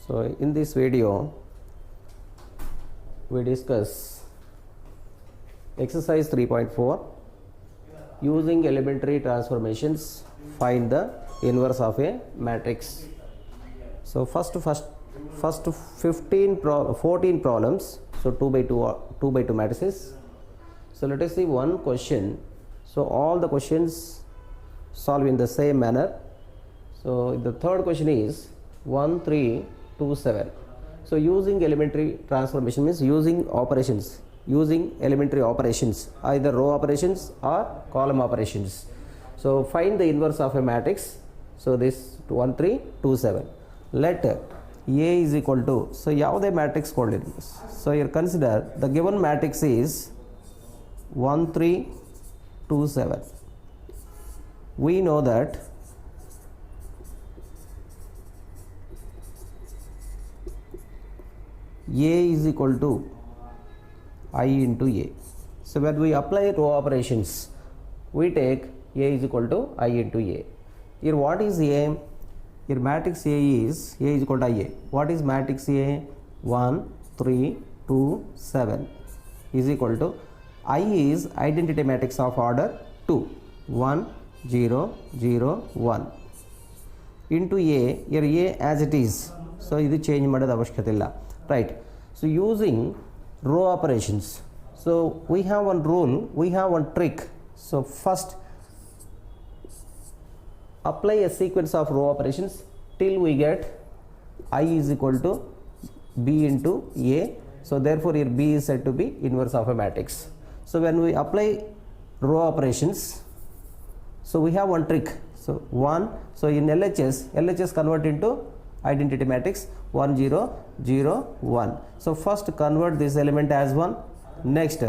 So in this video we discuss exercise 3.4 using elementary transformations find the inverse of a matrix. So first 14 problems, so 2 by 2 matrices. So let us see one question. So all the questions solve in the same manner. So the third question is 1 3 2 7. So using elementary transformation means using elementary operations, either row operations or column operations. So find the inverse of a matrix. So this 1 3 2 7. Let A is equal to, so ಯಾವುದೇ matrix ಕೊಡಲಿಲ್ಲ. So here consider the given matrix is 1 3 2 7. We know that A is equal to I into A. So when we apply row operations, we take A is equal to I into A. Here what is A? Here matrix A is equal to IA. What is matrix A? 1 3 2 7 is equal to I is identity matrix of order 2 1 0 0 1 into A. Here A as it is. So this change ಮಾಡೋದು ಅವಶ್ಯಕತೆ ಇಲ್ಲ, right? So using row operations, so we have one rule, we have one trick. So first apply a sequence of row operations till we get I is equal to B into A. So therefore here B is said to be inverse of a matrix. So when we apply row operations, so we have one trick. So one, so in LHS convert into identity matrix 1 0 0 1. So first convert this element as 1, next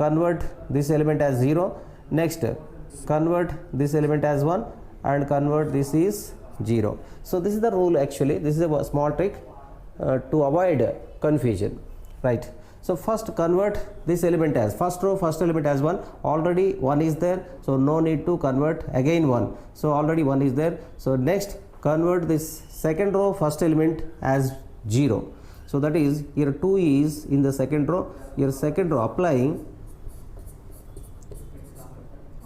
convert this element as 0, next convert this element as 1 and convert this is 0. So this is the rule actually. This is a small trick to avoid confusion, right? So first convert this element as first element as 1. Already 1 is there, so no need to convert again 1. So already 1 is there. So next convert this second row first element as 0. So that is here 2 is in the second row. Here second row applying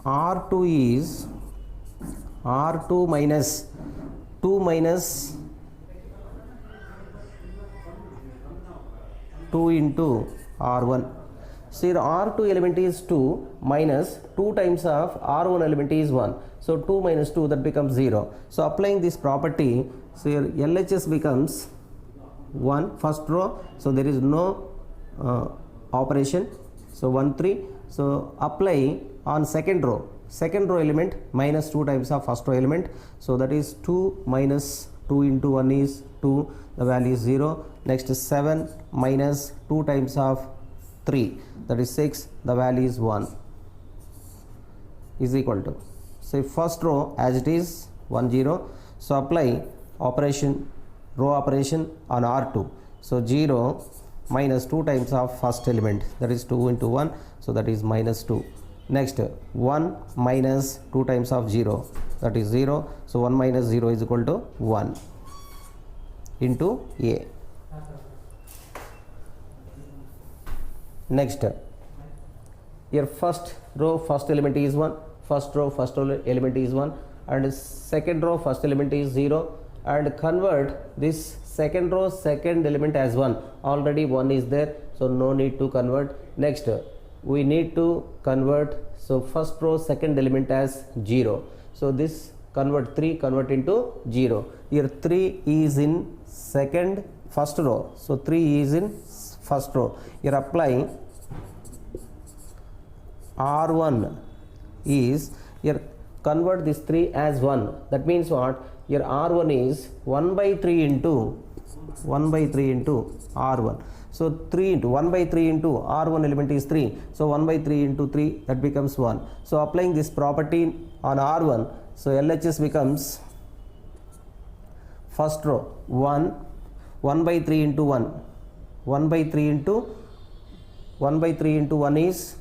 R2 is R2 minus 2 minus 2 into R1. So here R2 element is 2 minus 2 times of R1 element is 1. So 2 minus 2, that becomes 0. So applying this property, so here LHS becomes 1 first row. So there is no operation. So 1 3. So apply on second row element minus 2 times of first row element. So that is 2 minus 2 into 1 is 2, the value is 0. Next is 7 minus 2 times of 3, that is 6, the value is 1, is equal to, so first row as it is 1 0. So apply row operation on R2. So 0 minus 2 times of first element, that is 2 into 1, so that is minus 2. Next 1 minus 2 times of 0, that is 0. So 1 minus 0 is equal to 1 into A. Next here first row first element is 1, first row first element is 1 and second row first element is 0, and convert this second row second element as 1. Already 1 is there, so no need to convert. Next we need to convert, so first row second element as 0. So this convert 3 convert into 0. Here 3 is in first row, so 3 is in first row. Here applying R1 is, here convert this 3 as 1. That means what? Here R1 is 1 by 3 into R1. So 3 into 1 by 3 into R1 element is 3. So 1 by 3 into 3, that becomes 1. So applying this property on R1, so LHS becomes first row 1 by 3 into 1. 1 by 3 into 1 is,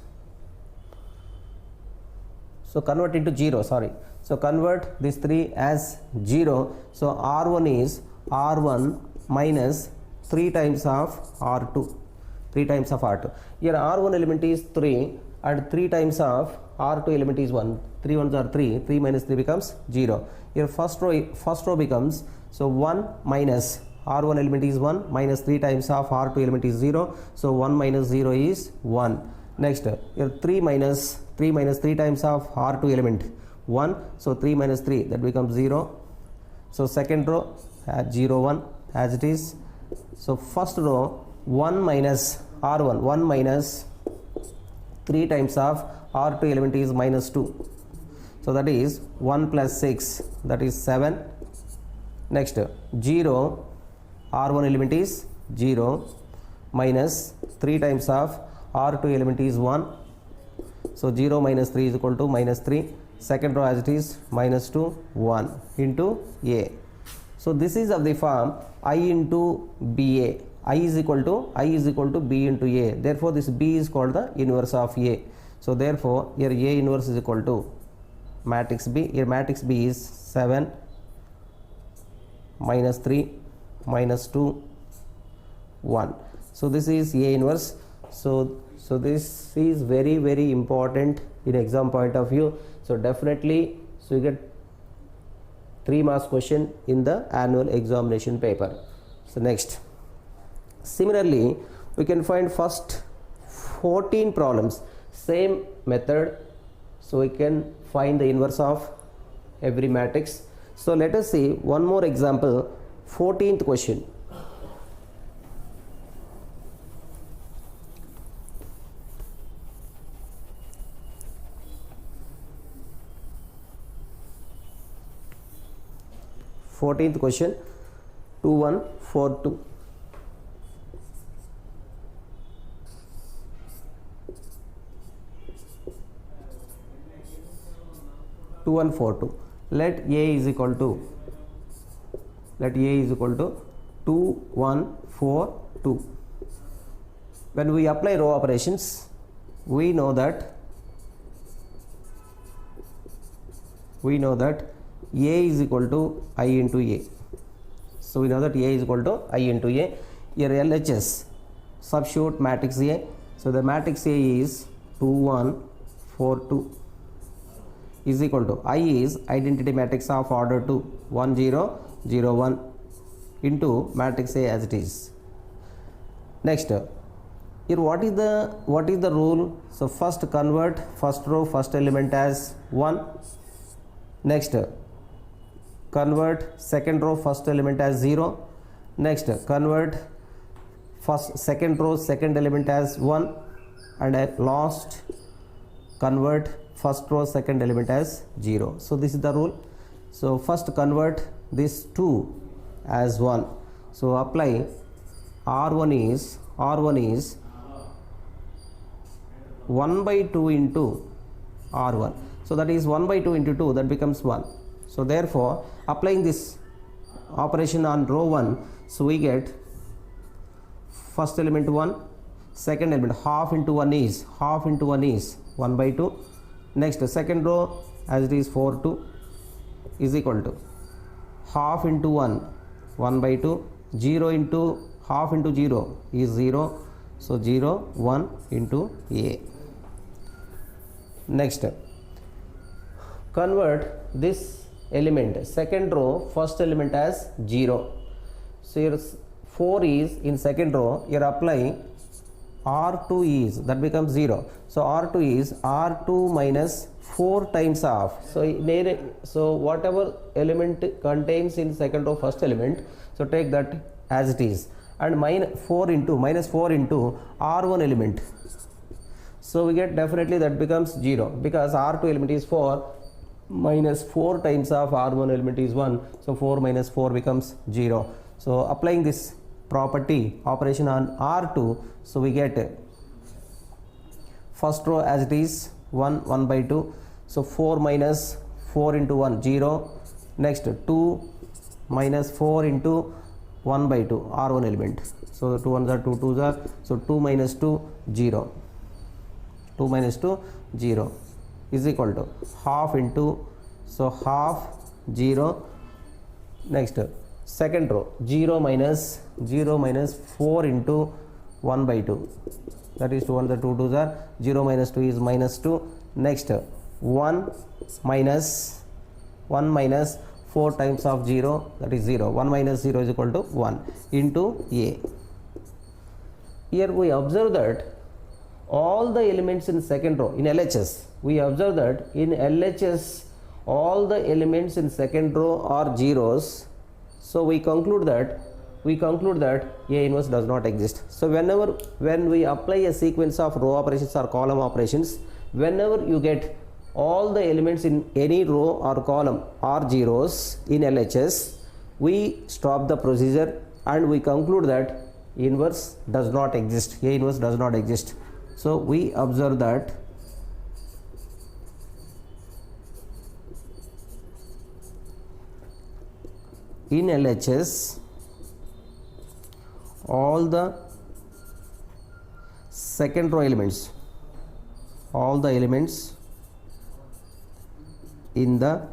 so convert into 0, sorry. So convert this 3 as 0. So R1 is R1 minus 3 times of R2. 3 times of R2. Here R1 element is 3 and 3 times of R2 element is 1. 3 ones are 3. 3 minus 3 becomes 0. Here first row becomes, so 1 minus R1 element is 1 minus 3 times of R2 element is 0. So 1 minus 0 is 1. Next, here 3 minus 3 times of R2 element 1. So 3 minus 3, that becomes 0. So second row at 0 1 as it is. So first row 1 minus R1, 1 minus 3 times of R2 element is minus 2. So that is 1 plus 6, that is 7. Next 0, R1 element is 0 minus 3 times of R2 element is 1. So 0 minus 3 is equal to minus 3. Second row as it is minus 2, 1 into A. So this is of the form I into BA. I is equal to B into A. Therefore this B is called the inverse of A. So therefore here A inverse is equal to matrix B. Here matrix B is 7 minus 3 minus 2 1. So this is A inverse. So this is very, very important in exam point of view. So definitely, so you get 3 marks question in the annual examination paper. So next, similarly we can find first 14 problems, same method. So we can find the inverse of every matrix. So let us see one more example. 14th question. Fourteenth question, 2142. Let A is equal to 2142. When we apply row operations, we know that A is equal to I into A. So we know that A is equal to I into A. Here LHS, substitute matrix A. So the matrix A is 2142 is equal to I is identity matrix of order 2 1 0 0 1 into matrix A as it is. Next, here what is the rule? So first convert first row first element as 1. Next, convert second row first element as 0. Next, convert second row second element as 1, and at last convert first row second element as 0. So this is the rule. So first convert this 2 as 1. So apply R1 is 1 by 2 into R1. So that is 1 by 2 into 2, that becomes 1. So therefore applying this operation on row 1, so we get first element 1, second element half into 1 is 1 by 2. Next, second row as it is 4 2 is equal to half into 1 1 by 2, 0 into half into 0 is 0. So 0 1 into A. Next, convert this element second row first element as 0. So here 4 is in second row. Here apply R2 is, that becomes 0. So R2 is R2 minus 4 times of. So whatever element contains in second row first element, so take that as it is, and minus 4 into R1 element. So we get definitely that becomes 0, because R2 element is 4 minus 4 times of R1 element is 1. So 4 minus 4 becomes 0. So applying this property operation on R2, so we get first row as it is 1 by 2. So 4 minus 4 into 1 0. Next 2 minus 4 into 1 by 2 R1 element. So 2 ones are 2 2s are, so 2 minus 2 0. 2 minus 2 0 is equal to half into, so half 0. Next second row 0 minus 4 into 1 by 2, that is 2 and the 2 2s are 0 minus 2 is minus 2. Next 1 minus 4 times of 0, that is 0. 1 minus 0 is equal to 1 into a. Here we observe that all the elements in second row in LHS, we observe that in LHS all the elements in second row are zeros. So we conclude that A inverse does not exist. So when we apply a sequence of row operations or column operations, whenever you get all the elements in any row or column are zeros in LHS, we stop the procedure and we conclude that inverse does not exist. A inverse does not exist. So we observe that in LHS all the second row elements, all the elements in the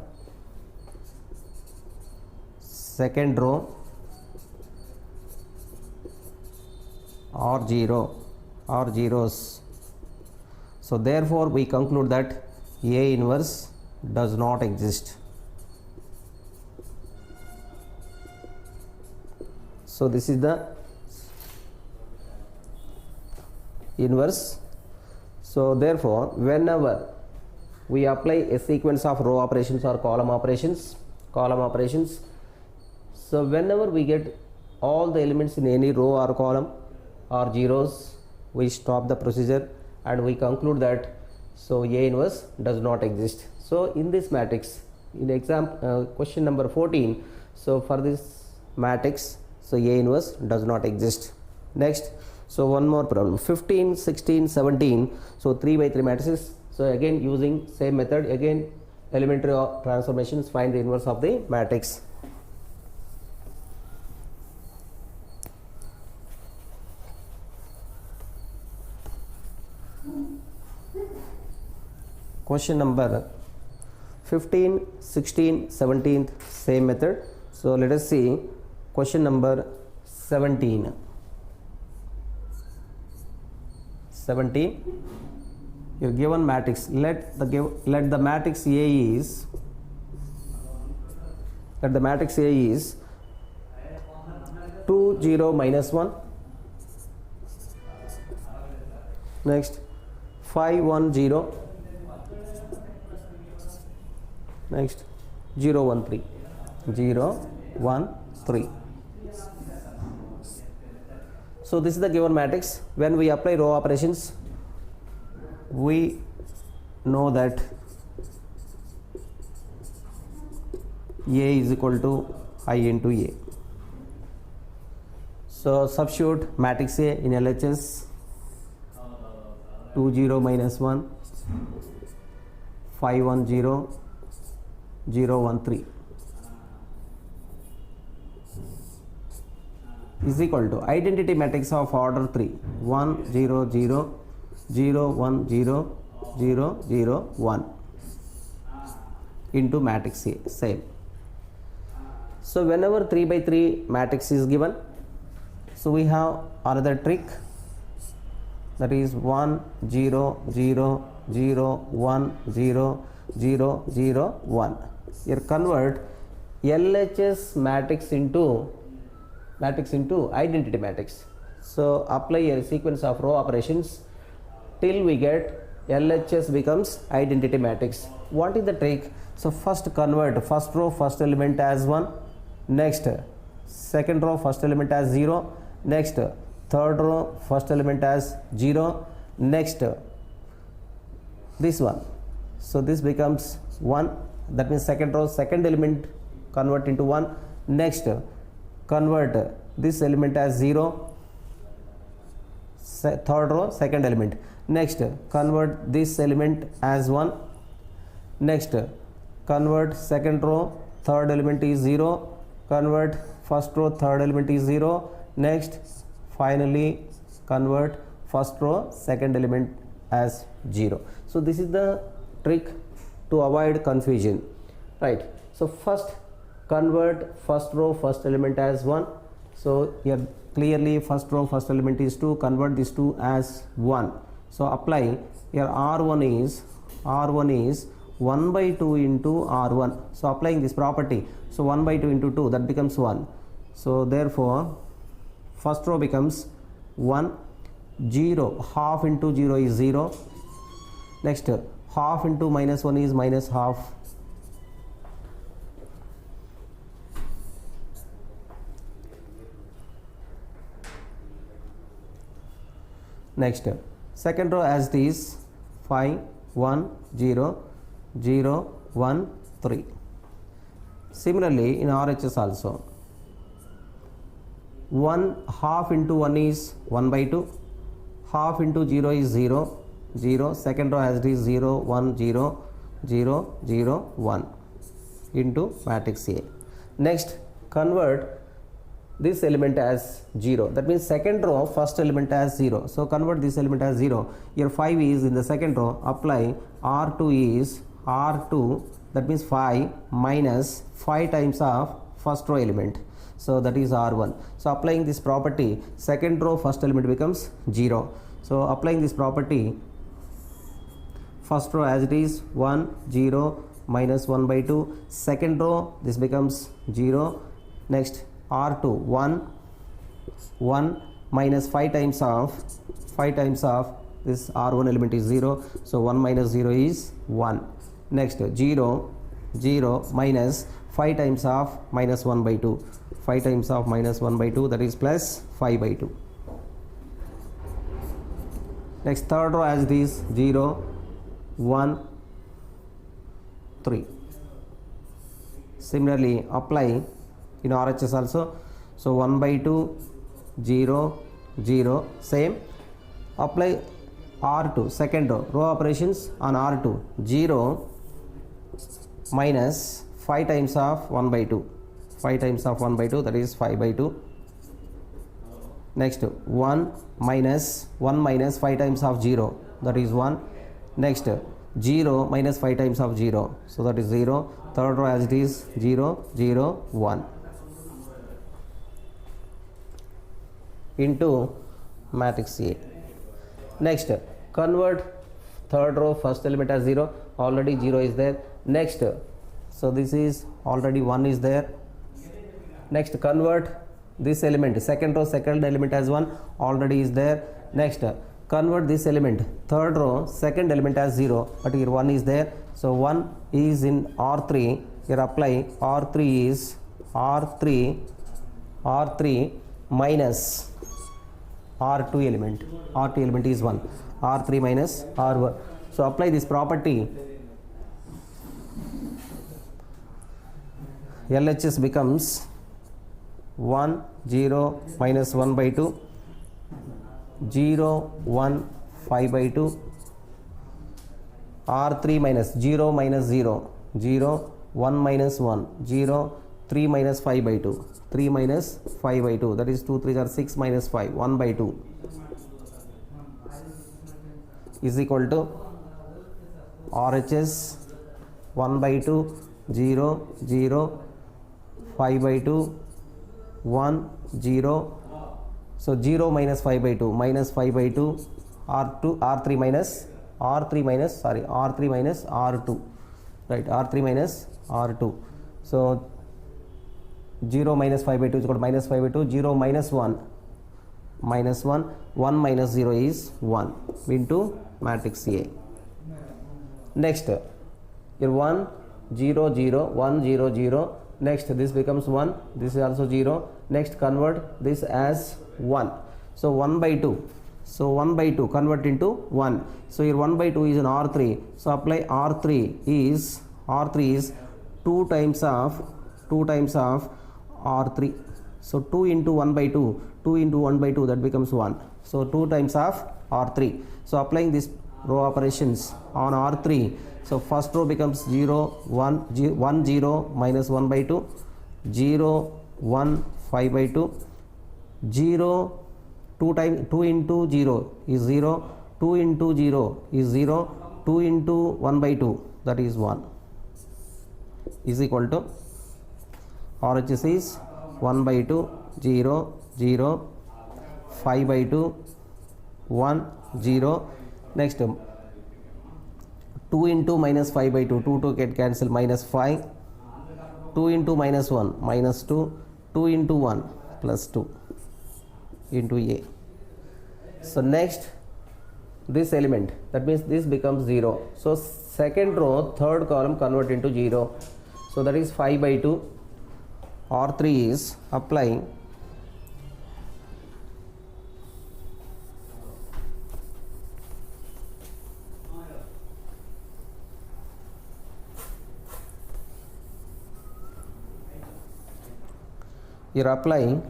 second row are zeros. So therefore we conclude that A inverse does not exist. So this is the inverse. So therefore whenever we apply a sequence of row operations or column operations, so whenever we get all the elements in any row or column are zeros, we stop the procedure and we conclude that so A inverse does not exist. So in this matrix, in question number 14, so for this matrix, so A inverse does not exist. Next, so one more problem, 15, 16, 17, so 3 by 3 matrices. So again using same method, again elementary transformations, find the inverse of the matrix. Question number 15, 16, 17, same method. So let us see question number 17. Your given matrix, let the matrix A is 2 0 minus 1, next 5 1 0, next 0 1 3, 0 1 3. So this is the given matrix. When we apply row operations, we know that A is equal to I into A. So substitute matrix A in LHS, 2 0 minus 1, 5 1 0, 0 1 3 is equal to identity matrix of order 3, 1 0 0, 0 1 0, 0 0 1 into matrix A, same. So whenever 3 by 3 matrix is given, so we have another trick, that is 1 0 0 0 1 0 0 0 1. Here convert LHS matrix into identity matrix. So apply a sequence of row operations till we get LHS becomes identity matrix. What is the trick? So first convert first row first element as 1, next second row first element as 0, next third row first element as 0, next this one. So this becomes 1, that means second row second element convert into 1, next convert this element as 0, third row second element, next convert this element as 1, next convert second row third element is 0, convert first row third element is 0, next finally convert first row second element as 0. So this is the trick to avoid confusion, right? So first convert first row first element as 1. So here clearly first row first element is 2, convert this 2 as 1. So apply here R1 is 1 by 2 into R1. So applying this property, so 1 by 2 into 2, that becomes 1. So therefore first row becomes 1, 0, half into 0 is 0. Next half into minus 1 is minus half. Next second row as this 5, 1, 0, 0, 1, 3. Similarly in RHS also 1 half into 1 is 1 by 2, half into 0 is 0, 0, second row as this 0, 1, 0, 0, 0, 1 into matrix A. Next convert this element as 0, that means second row first element as 0. So convert this element as 0. Here 5 is in the second row, apply R2 is R2, that means 5 minus 5 times of first row element. So that is R1. So applying this property, second row first element becomes 0. So applying this property, first row as it is 1, 0, minus 1 by 2. Second row this becomes 0. Next R2 1 minus 5 times of this R1 element is 0. So 1 minus 0 is 1. Next 0, 0 minus 5 times of minus 1 by 2. 5 times of minus 1 by 2, that is plus 5 by 2. Next third row as this 0, 1, 3. Similarly apply in RHS also. So 1 by 2, 0, 0, same. Apply R2, second row operations on R2, 0 minus 5 times of 1 by 2. 5 times of 1 by 2, that is 5 by 2. Next 1 minus 5 times of 0, that is 1. Next 0 minus 5 times of 0, so that is 0. Third row as it is 0, 0, 1 into matrix A. Next convert third row first element as 0, already 0 is there. Next, so this is already 1 is there. Next convert this element, second row second element as 1, already is there. Next convert this element, third row second element as 0, but here 1 is there. So 1 is in R3. Here apply R3 is R3 minus R2 element. R2 element is 1. R3 minus R1. So apply this property. LHS becomes 1, 0, minus 1 by 2, 0, 1, 5 by 2, R3 minus 0 minus 0, 0, 1 minus 1, 0, 3 minus 5 by 2, 3 minus 5 by 2, that is 2 3 are 6 minus 5, 1 by 2 is equal to RHS 1 by 2, 0, 0, 5 by 2, 1, 0. So 0 minus 5 by 2, minus 5 by 2, R3 minus R2, right, R3 minus R2. So 0 minus 5 by 2 is equal to minus 5 by 2, 0 minus 1, 1 minus 0 is 1 into matrix A. Next, here 1, 0, 0, 1, 0, 0. Next, this becomes 1, this is also 0. Next, convert this as 1. So 1 by 2. So 1 by 2 convert into 1. So here 1 by 2 is in R3. So apply R3 is 2 times of R3. So 2 into 1 by 2, 2 into 1 by 2, that becomes 1. So 2 times of R3. So applying this row operations on R3. So first row becomes 0, 1, 0, minus 1 by 2, 0, 1, 5 by 2, 0, 2 into 0 is 0, 2 into 0 is 0, 2 into 1 by 2, that is 1, is equal to RHS is 1 by 2 0 0 5 by 2 1 0. Next 2 into minus 5 by 2, 2 get cancelled, minus 5. 2 into minus 1 minus 2. 2 into 1 plus 2 into A. So next this element, that means this becomes 0. So second row third column convert into 0. So that is 5 by 2. R3 is applying you are applying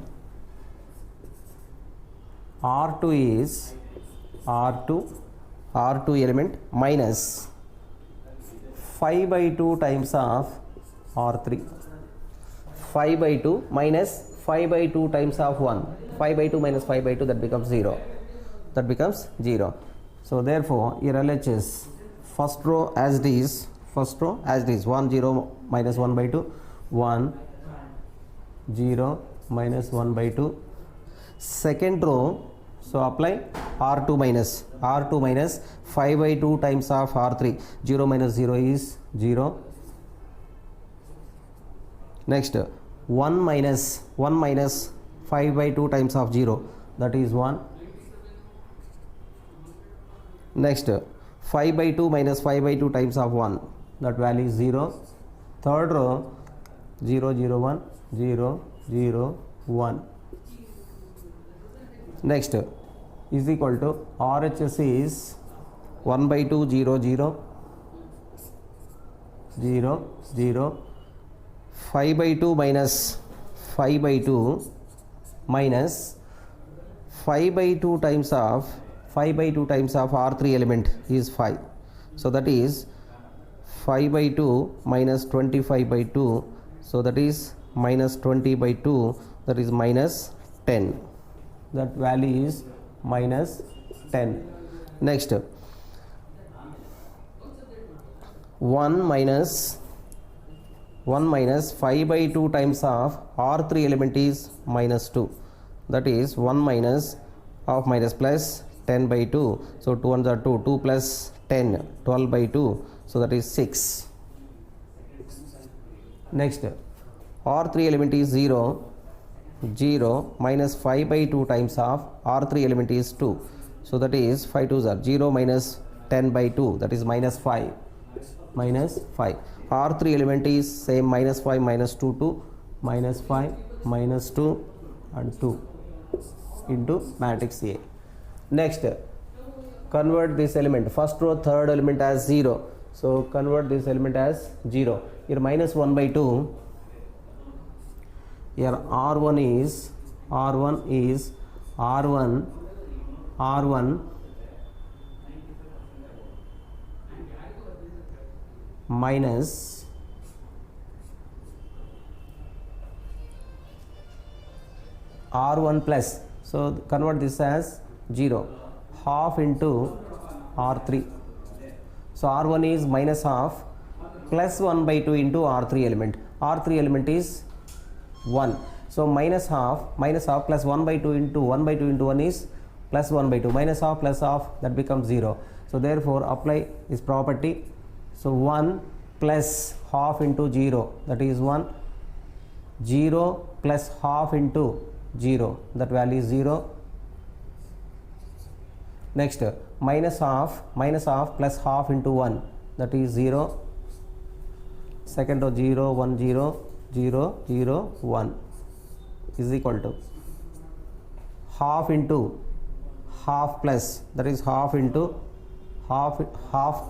R2 is R2 element minus 5 by 2 times of R3. 5 by 2 minus 5 by 2 times of 1. 5 by 2 minus 5 by 2, that becomes 0. That becomes 0. So therefore your LHS first row as it is, 1 0 minus 1 by 2, 1 0 minus 1 by 2. Second row, so apply R2 minus 5 by 2 times of R3. 0 minus 0 is 0. Next 1 minus 5 by 2 times of 0, that is 1. Next 5 by 2 minus 5 by 2 times of 1, that value is 0. Third row 0 0 1 0 0 1. Next is equal to RHS is 1 by 2 0 0 0 0. 5 by 2 minus 5 by 2 minus 5 by 2 times of R3 element is 5. So that is 5 by 2 minus 25 by 2. So that is minus 20 by 2, that is minus 10. That value is minus 10. Next 1 minus 5 by 2 times of R3 element is minus 2. That is 1 minus of minus plus 10 by 2. So 2 ones are 2. 2 plus 10, 12 by 2. So that is 6. Next R3 element is 0 0 minus 5 by 2 times of R3 element is 2. So that is 5 2s are 0 minus 10 by 2, that is minus 5. R3 element is same, minus 5 minus 2 2, minus 5 minus 2 and 2 into matrix A. Next convert this element, first row third element as 0. So convert this element as 0. Here minus 1 by 2. Here R1 is R1 minus R1 plus, so convert this as 0, half into R3. So R1 is minus half plus 1 by 2 into R3 element. R3 element is 1. So minus half plus 1 by 2 into 1 by 2 into 1 is plus 1 by 2. Minus half plus half, that becomes 0. So therefore apply this property. So 1 plus half into 0, that is 1. 0 plus half into 0, that value is 0. Next minus half plus half into 1, that is 0. Second row 0 1 0 0 0 1 is equal to half into half plus, that is half into half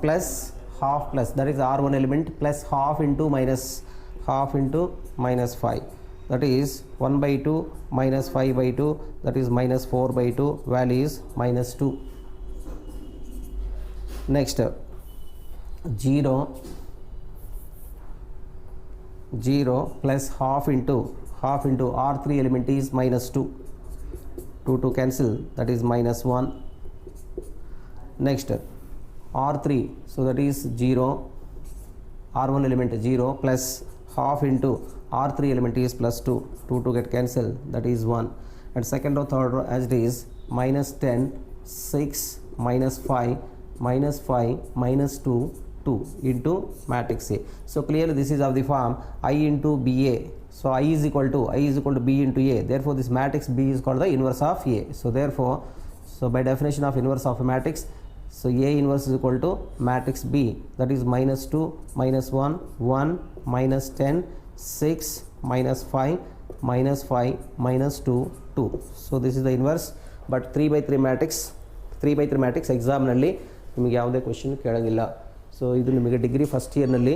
plus half plus, that is R1 element, plus half into minus 5, that is 1 by 2 minus 5 by 2, that is minus 4 by 2, value is minus 2. Next 0 plus half into R3 element is minus 2. 2 to cancel, that is minus 1. Next R3, so that is 0, R1 element 0 plus half into R3 element is plus 2, 2 get cancelled, that is 1, and second row third row as it is minus 10, 6, minus 5, minus 5, minus 2, 2 into matrix A. So clearly this is of the form I into BA. So I is equal to B into A. Therefore this matrix B is called the inverse of A. So therefore, so by definition of inverse of a matrix, so A inverse is equal to matrix B, that is minus 2, minus 1, 1, minus 10, 6, minus 5, minus 5, minus 2, 2. So this is the inverse. But 3 by 3 matrix exam nalli ನಿಮಗೆ ಯಾವುದೇ question ಕೇಳಂಗಿಲ್ಲ. So ಇದು ನಿಮಗೆ degree first ಇಯರ್ನಲ್ಲಿ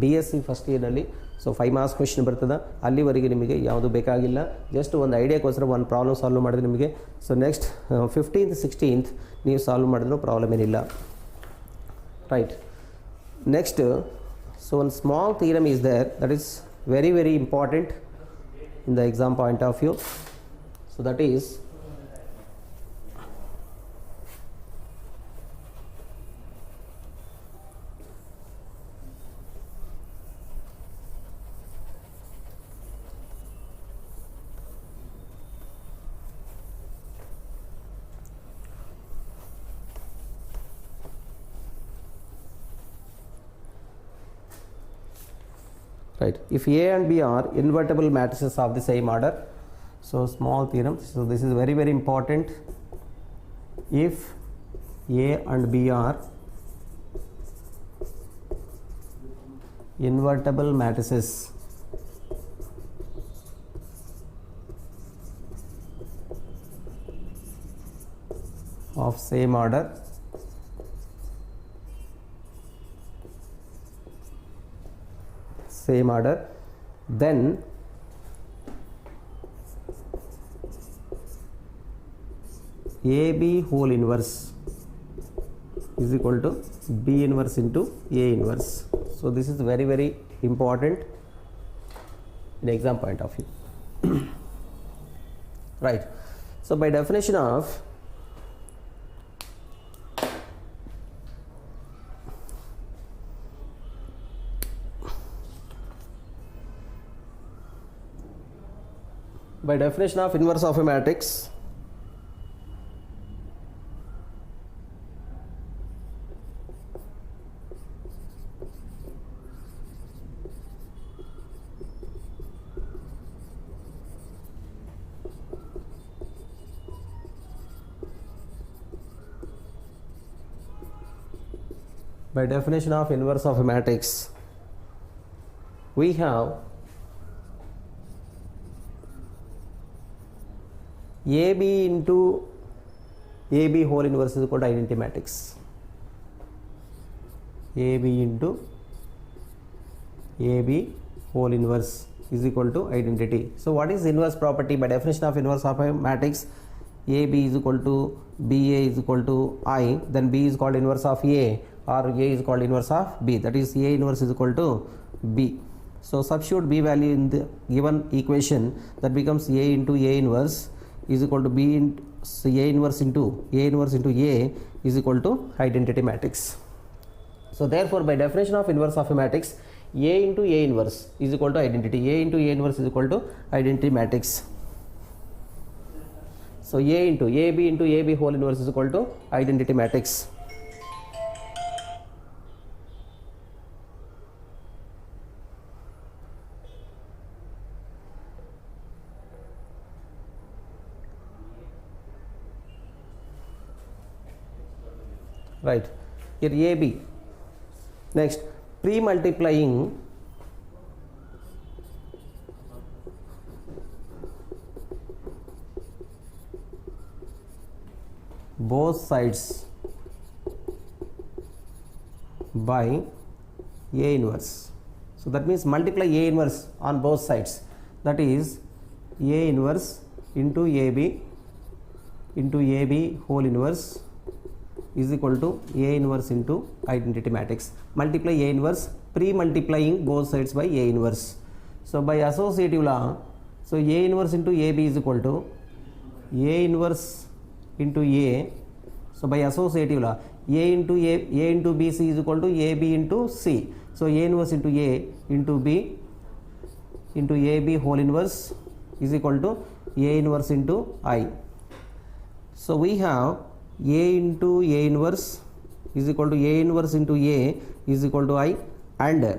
BSc first ಇಯರ್ನಲ್ಲಿ so 5 marks question ಬರ್ತದೆ. ಅಲ್ಲಿವರೆಗೆ ನಿಮಗೆ ಯಾವುದು ಬೇಕಾಗಿಲ್ಲ, ಜಸ್ಟ್ ಒಂದು ಐಡಿಯಾಕ್ಕೋಸ್ಕರ ಒಂದು ಪ್ರಾಬ್ಲಮ್ ಸಾಲ್ವ್ ಮಾಡಿದ್ರೆ ನಿಮಗೆ ಸೊ ನೆಕ್ಸ್ಟ್ 15th 16th ನೀವು ಸಾಲ್ವ್ ಮಾಡಿದ್ರು ಪ್ರಾಬ್ಲಮ್ ಏನಿಲ್ಲ. ರೈಟ್, ನೆಕ್ಸ್ಟ್ ಸೊ ಒಂದು small theorem is there that is very very important in the exam point of view. So that is right, if A and B are invertible matrices of the same order, so small theorem, so this is very very important. If A and B are invertible matrices of same order, then AB whole inverse is equal to B inverse into A inverse. So this is very very important in exam point of view. Right, so by definition of inverse of a matrix, we have AB into AB whole inverse is equal to identity matrix. AB into AB whole inverse is equal to identity. So what is inverse property? By definition of inverse of a matrix, AB is equal to BA is equal to I, then B is called inverse of A, or A is called inverse of B, that is A inverse is equal to B. So substitute B value in the given equation, that becomes A into A inverse is equal to B into A inverse into A is equal to identity matrix. So therefore by definition of inverse of a matrix, A into A inverse is equal to identity. A into A inverse is equal to identity matrix. So A into AB whole inverse is equal to identity matrix. Right, here AB. Next, pre-multiplying both sides by A inverse. So that means multiply A inverse on both sides, that is A inverse into AB whole inverse is equal to A inverse into identity matrix. Multiply A inverse, pre-multiplying both sides by A inverse. So by associative law, so A inverse into AB is equal to A inverse into A. So by associative law, A into BC is equal to AB into C. So A inverse into A into B into AB whole inverse is equal to A inverse into I. So we have A into A inverse is equal to A inverse into A is equal to I, and A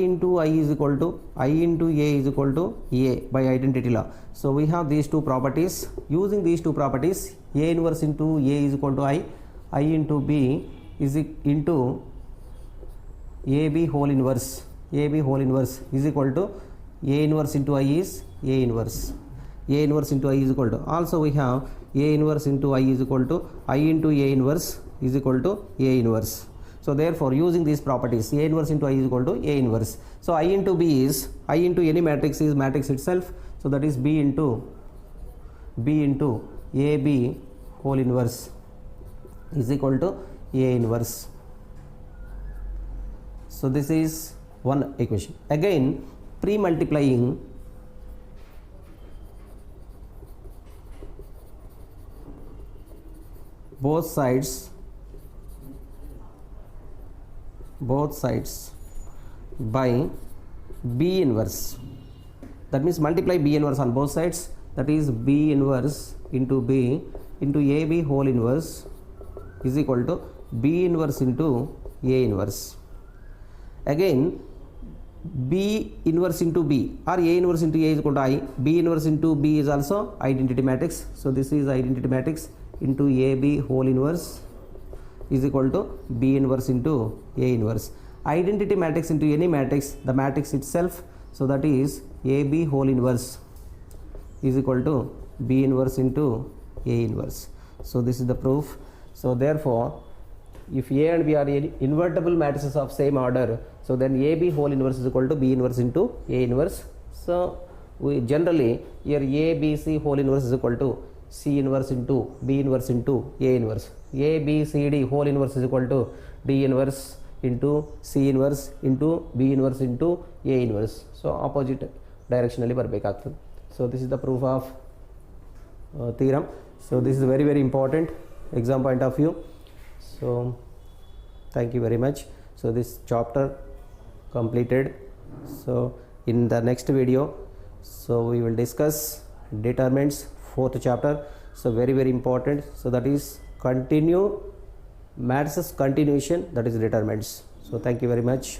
into I is equal to I into A is equal to A by identity law. So we have these two properties. Using these two properties, A inverse into A is equal to I into B is into AB whole inverse is equal to A inverse into I is A inverse. A inverse into I is equal to, also we have A inverse into I is equal to I into A inverse is equal to A inverse. So therefore, using these properties, A inverse into I is equal to A inverse. So I into B is, I into any matrix is matrix itself. So that is B into AB whole inverse is equal to A inverse. So this is one equation. Again, pre-multiplying both sides by B inverse. That means multiply B inverse on both sides. That is B inverse into B into AB whole inverse is equal to B inverse into A inverse. Again, B inverse into B or A inverse into A is equal to I. B inverse into B is also identity matrix. So this is identity matrix into AB whole inverse is equal to B inverse into A inverse. Identity matrix into any matrix, the matrix itself. So that is AB whole inverse is equal to B inverse into A inverse. So this is the proof. So therefore, if A and B are invertible matrices of same order, so then AB whole inverse is equal to B inverse into A inverse. So we generally here A, B, C whole inverse is equal to C inverse into B inverse into A inverse. A, B, C, D whole inverse is equal to D inverse into C inverse into B inverse into A inverse. So opposite directionally ಬರಬೇಕಾಗ್ತದೆ. So this is the proof of theorem. So this is very important exam point of view. So thank you very much. So this chapter completed. So in the next video, so we will discuss determinants, fourth chapter. So very important. So that is continue matrices continuation, that is determinants. So thank you very much.